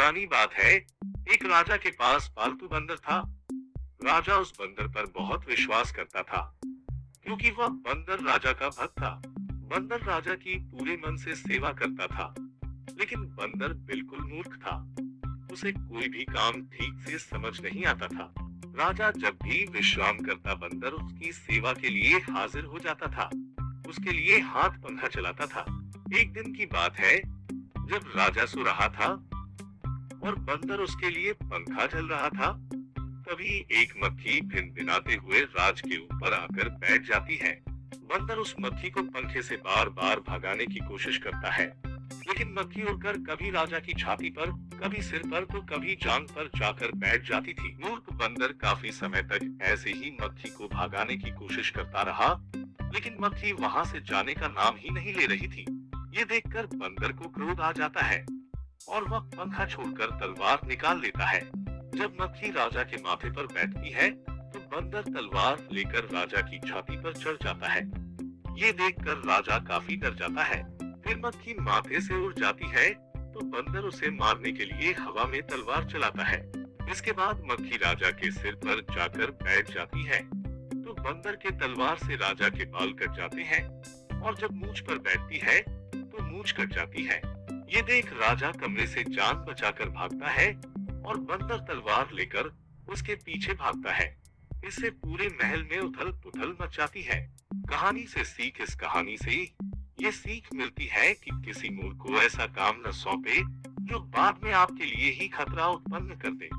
पुरानी बात है। एक राजा के पास पालतू बंदर था। राजा उस बंदर पर बहुत विश्वास करता था, क्योंकि वह बंदर राजा का भक्त था। बंदर राजा की पूरे मन से सेवा करता था, लेकिन बंदर बिल्कुल मूर्ख था। उसे कोई भी काम ठीक से समझ नहीं आता था। राजा जब भी विश्राम करता, बंदर उसकी सेवा के लिए हाजिर हो जाता था, उसके लिए हाथ पंखा चलाता था। एक दिन की बात है, जब राजा सो रहा था और बंदर उसके लिए पंखा चल रहा था, तभी एक मक्खी भिनभिनाते हुए राज के ऊपर आकर बैठ जाती है। बंदर उस मक्खी को पंखे से बार बार भगाने की कोशिश करता है, लेकिन मक्खी उड़कर कभी राजा की छाती पर, कभी सिर पर, तो कभी जांघ पर जाकर बैठ जाती थी। मूर्ख बंदर काफी समय तक ऐसे ही मक्खी को भगाने की कोशिश करता रहा, लेकिन मक्खी वहां से जाने का नाम ही नहीं ले रही थी। ये देखकर बंदर को क्रोध आ जाता है और वह पंखा छोड़कर तलवार निकाल लेता है। जब मक्खी राजा के माथे पर बैठती है, तो बंदर तलवार लेकर राजा की छाती पर चढ़ जाता है। ये देखकर राजा काफी डर जाता है। फिर मक्खी माथे से उड़ जाती है, तो बंदर उसे मारने के लिए हवा में तलवार चलाता है। इसके बाद मक्खी राजा के सिर पर जाकर बैठ जाती है, तो बंदर के तलवार से राजा के बाल कट जाते हैं, और जब मूंछ पर बैठती है, तो मूंछ कट जाती है। ये देख राजा कमरे से जान बचाकर भागता है और बंदर तलवार लेकर उसके पीछे भागता है। इससे पूरे महल में उथल पुथल मच जाती है। कहानी से सीख। इस कहानी से ये सीख मिलती है कि किसी मूर्ख को ऐसा काम न सौंपे जो बाद में आपके लिए ही खतरा उत्पन्न कर दे।